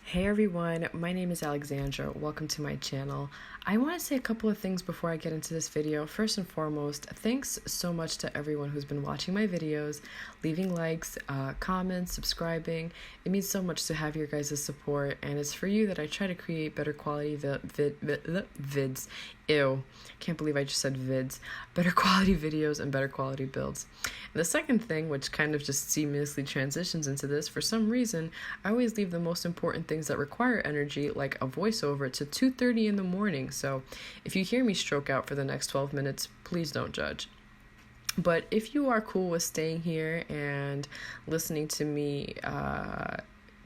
Hey everyone, my name is Alexandra. Welcome to my channel. I want to say a couple of things before I get into this video. First and foremost, thanks so much to everyone who's been watching my videos, leaving likes, comments, subscribing. It means so much to have your guys' support, and it's for you that I try to create better quality vids. Ew, can't believe I just said vids. Better quality videos and better quality builds. And the second thing, which kind of just seamlessly transitions into this, for some reason, I always leave the most important things that require energy, like a voiceover, to 2:30 in the morning. So if you hear me stroke out for the next 12 minutes, please don't judge. But if you are cool with staying here and listening to me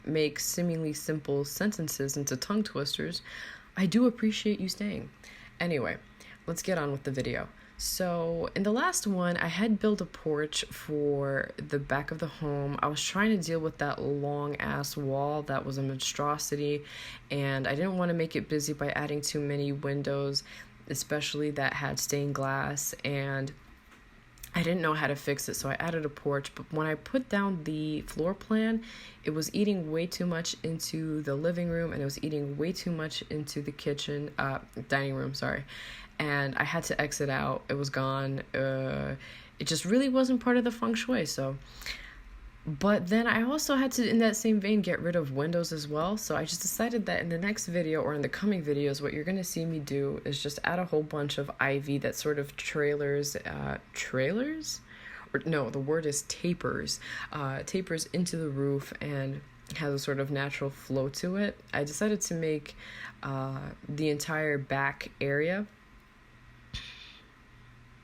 make seemingly simple sentences into tongue twisters, I do appreciate you staying. Anyway, let's get on with the video. So in the last one, I had built a porch for the back of the home. I was trying to deal with that long ass wall that was a monstrosity, and I didn't want to make it busy by adding too many windows, especially that had stained glass, and I didn't know how to fix it, so I added a porch. But when I put down the floor plan, it was eating way too much into the living room, and it was eating way too much into the kitchen, dining room, sorry. And I had to exit out. It was gone. It just really wasn't part of the feng shui, so. But then I also had to, in that same vein, get rid of windows as well. So I just decided that in the next video or in the coming videos, what you're going to see me do is just add a whole bunch of ivy that sort of trailers? Or no, the word is tapers. Tapers into the roof and has a sort of natural flow to it. I decided to make the entire back area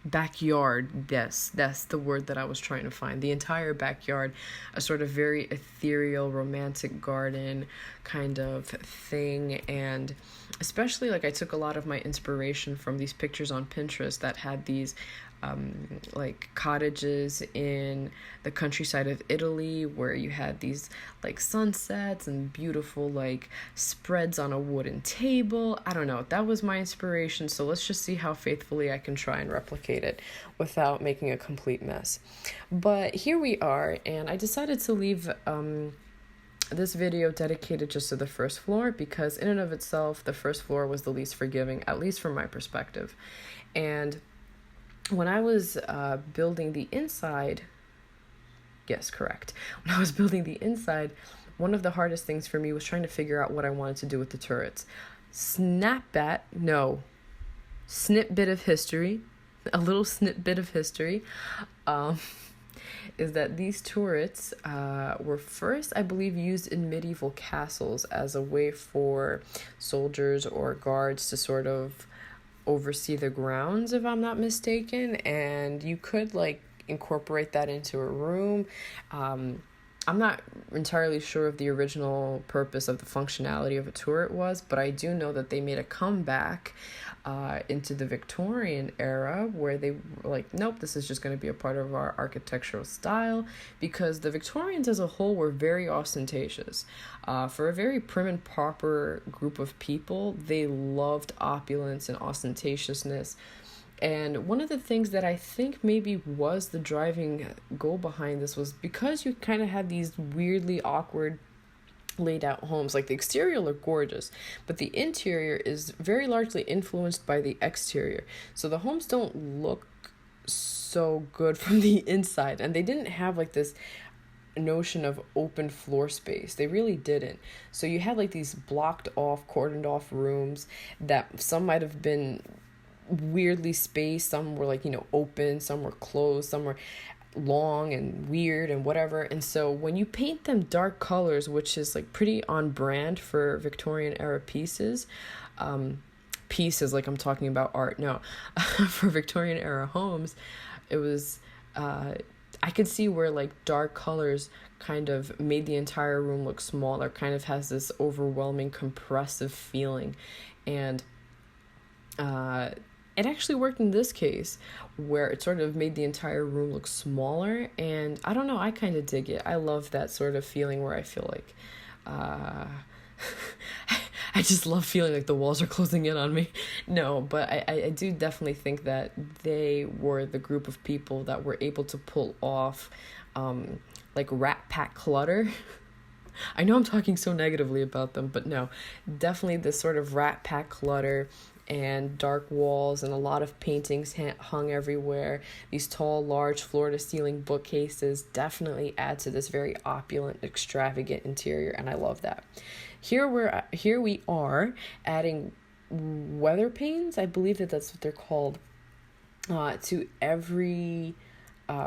backyard, yes, that's the word that I was trying to find. The entire backyard, a sort of very ethereal, romantic garden kind of thing. And especially, like, I took a lot of my inspiration from these pictures on Pinterest that had these like cottages in the countryside of Italy, where you had these like sunsets and beautiful like spreads on a wooden table. I don't know, that was my inspiration, so let's just see how faithfully I can try and replicate it without making a complete mess. But here we are, and I decided to leave this video dedicated just to the first floor, because in and of itself the first floor was the least forgiving, at least from my perspective. And when I was building the inside, yes, correct. When I was building the inside, one of the hardest things for me was trying to figure out what I wanted to do with the turrets. Snip bit of history, a little snip bit of history, is that these turrets were first, I believe, used in medieval castles as a way for soldiers or guards to sort of oversee the grounds, if I'm not mistaken, and you could like incorporate that into a room. I'm not entirely sure of the original purpose of the functionality of a turret was, but I do know that they made a comeback into the Victorian era, where they were like, nope, this is just going to be a part of our architectural style, because the Victorians as a whole were very ostentatious. For a very prim and proper group of people, they loved opulence and ostentatiousness. And one of the things that I think maybe was the driving goal behind this was because you kind of had these weirdly awkward laid out homes. Like, the exterior look gorgeous, but the interior is very largely influenced by the exterior. So the homes don't look so good from the inside, and they didn't have like this notion of open floor space. They really didn't. So you had like these blocked off, cordoned off rooms that some might have been weirdly spaced, some were like, open, some were closed, some were long and weird and whatever. And so when you paint them dark colors, which is like pretty on brand for Victorian era pieces like I'm talking about art, no, for Victorian era homes, it was I could see where like dark colors kind of made the entire room look smaller, kind of has this overwhelming compressive feeling. And it actually worked in this case, where it sort of made the entire room look smaller. And I don't know, I kind of dig it. I love that sort of feeling where I feel like I just love feeling like the walls are closing in on me. No, but I do definitely think that they were the group of people that were able to pull off like Rat Pack clutter I know I'm talking so negatively about them, but no, definitely this sort of rat pack clutter and dark walls and a lot of paintings hung everywhere. These tall, large floor-to-ceiling bookcases definitely add to this very opulent, extravagant interior, and I love that. Here we are adding weather panes. I believe that's what they're called, to every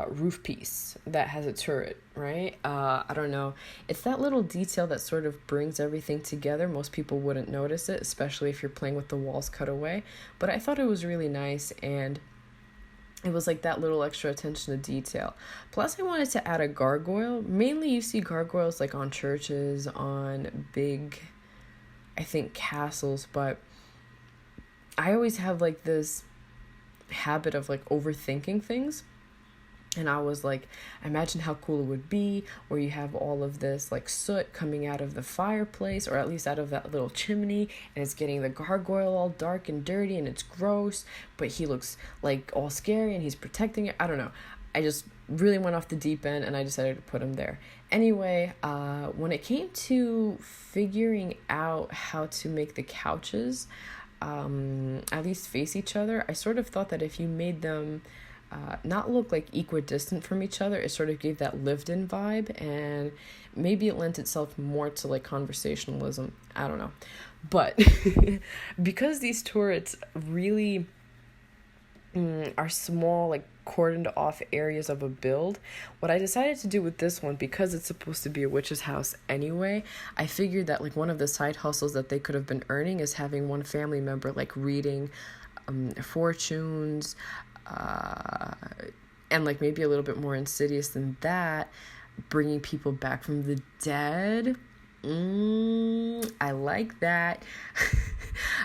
roof piece that has a turret, right? I don't know. It's that little detail that sort of brings everything together. Most people wouldn't notice it, especially if you're playing with the walls cut away. But I thought it was really nice, and it was like that little extra attention to detail. Plus, I wanted to add a gargoyle. Mainly, you see gargoyles like on churches, on big, I think, castles. But I always have like this habit of like overthinking things. And I was like, imagine how cool it would be where you have all of this like soot coming out of the fireplace, or at least out of that little chimney, and it's getting the gargoyle all dark and dirty and it's gross, but he looks like all scary and he's protecting it. I don't know. I just really went off the deep end and I decided to put him there. Anyway, when it came to figuring out how to make the couches at least face each other, I sort of thought that if you made them not look like equidistant from each other, it sort of gave that lived-in vibe, and maybe it lent itself more to like conversationalism. I don't know. But because these turrets really are small, like cordoned off areas of a build, what I decided to do with this one, because it's supposed to be a witch's house anyway, I figured that like one of the side hustles that they could have been earning is having one family member like reading fortunes, and like maybe a little bit more insidious than that, bringing people back from the dead. I like that.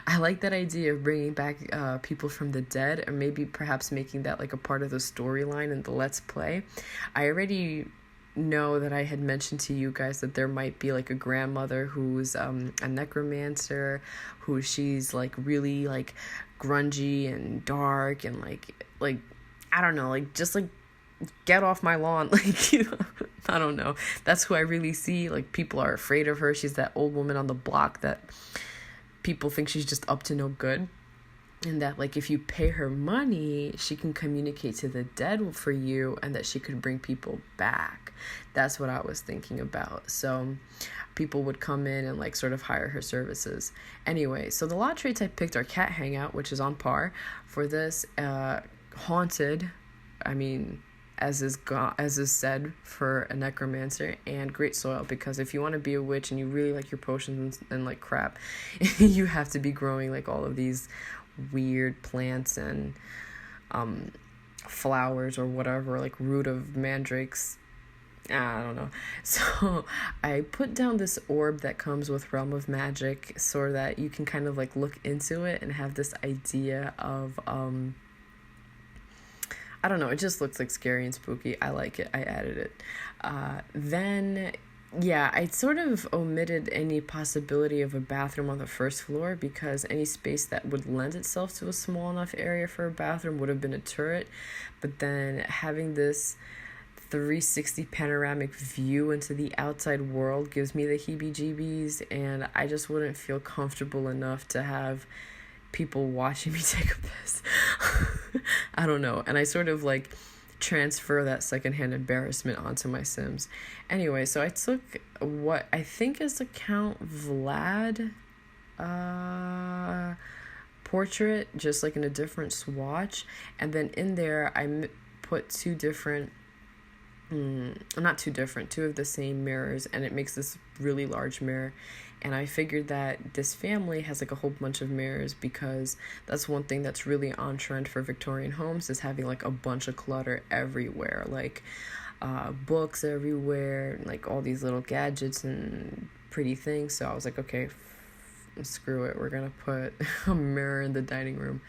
I like that idea of bringing back people from the dead, or maybe perhaps making that like a part of the storyline in the Let's Play. I already know that I had mentioned to you guys that there might be like a grandmother who's a necromancer, who she's like really like grungy and dark and like I don't know, like just like get off my lawn, like, you know, I don't know. That's who I really see. Like people are afraid of her. She's that old woman on the block that people think she's just up to no good, and that like if you pay her money, she can communicate to the dead for you, and that she could bring people back. That's what I was thinking about. So people would come in and like sort of hire her services. Anyway, so the lot traits I picked are cat hangout, which is on par for this, haunted, I mean, as is said for a necromancer, and great soil, because if you want to be a witch and you really like your potions and like crap, you have to be growing like all of these weird plants and flowers or whatever, like root of mandrakes. I don't know. So I put down this orb that comes with Realm of Magic so that you can kind of like look into it and have this idea of I don't know, it just looks like scary and spooky. I like it. I added it. Then, yeah, I sort of omitted any possibility of a bathroom on the first floor, because any space that would lend itself to a small enough area for a bathroom would have been a turret. But then having this 360 panoramic view into the outside world gives me the heebie-jeebies, and I just wouldn't feel comfortable enough to have people watching me take a piss. I don't know. And I sort of like transfer that secondhand embarrassment onto my Sims. Anyway, so I took what I think is the Count Vlad portrait, just like in a different swatch, and then in there I put two of the same mirrors, and it makes this really large mirror. And I figured that this family has like a whole bunch of mirrors, because that's one thing that's really on trend for Victorian homes, is having like a bunch of clutter everywhere, like books everywhere, like all these little gadgets and pretty things. So I was like, okay, screw it, we're gonna put a mirror in the dining room.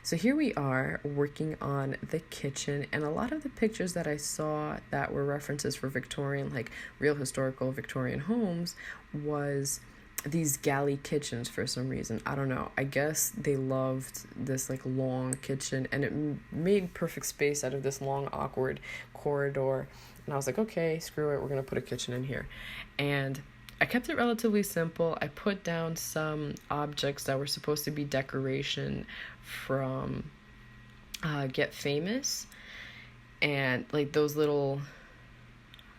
So here we are working on the kitchen, and a lot of the pictures that I saw that were references for Victorian, like real historical Victorian homes, was these galley kitchens for some reason. I don't know, I guess they loved this like long kitchen, and it made perfect space out of this long awkward corridor. And I was like, okay, screw it, we're gonna put a kitchen in here. And I kept it relatively simple. I put down some objects that were supposed to be decoration from Get Famous, and like those little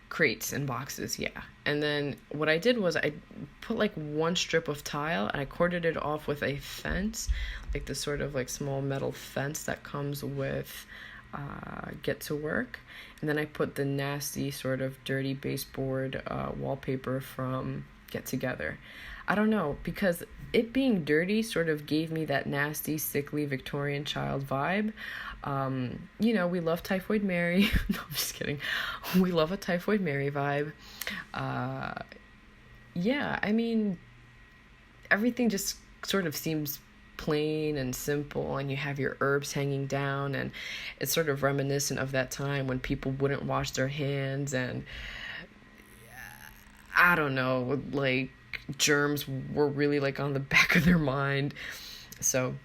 crates and boxes, yeah. And then what I did was I put like one strip of tile and I corded it off with a fence, like this sort of like small metal fence that comes with Get to Work. And then I put the nasty sort of dirty baseboard wallpaper from Get Together. I don't know, because it being dirty sort of gave me that nasty, sickly Victorian child vibe. You know, we love Typhoid Mary. No, I'm just kidding. We love a Typhoid Mary vibe. Yeah, I mean, everything just sort of seems plain and simple, and you have your herbs hanging down, and it's sort of reminiscent of that time when people wouldn't wash their hands, and I don't know, like germs were really like on the back of their mind. So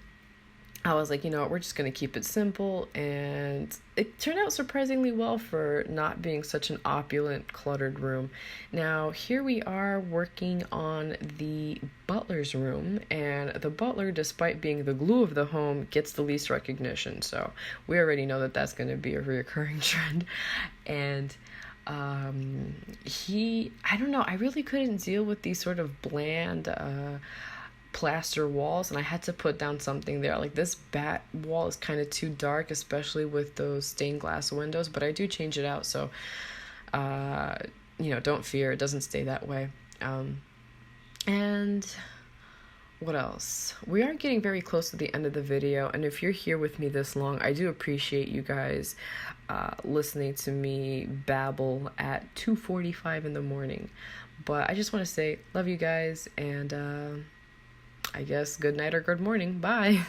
I was like, you know what, we're just going to keep it simple. And it turned out surprisingly well for not being such an opulent, cluttered room. Now, here we are working on the butler's room. And the butler, despite being the glue of the home, gets the least recognition. So we already know that that's going to be a reoccurring trend. And I don't know, I really couldn't deal with these sort of bland plaster walls, and I had to put down something there. Like this bat wall is kind of too dark, especially with those stained glass windows, but I do change it out, so you know, don't fear, it doesn't stay that way. And what else? We are getting very close to the end of the video, and if you're here with me this long, I do appreciate you guys listening to me babble at 2:45 in the morning. But I just want to say, love you guys, and I guess good night or good morning. Bye.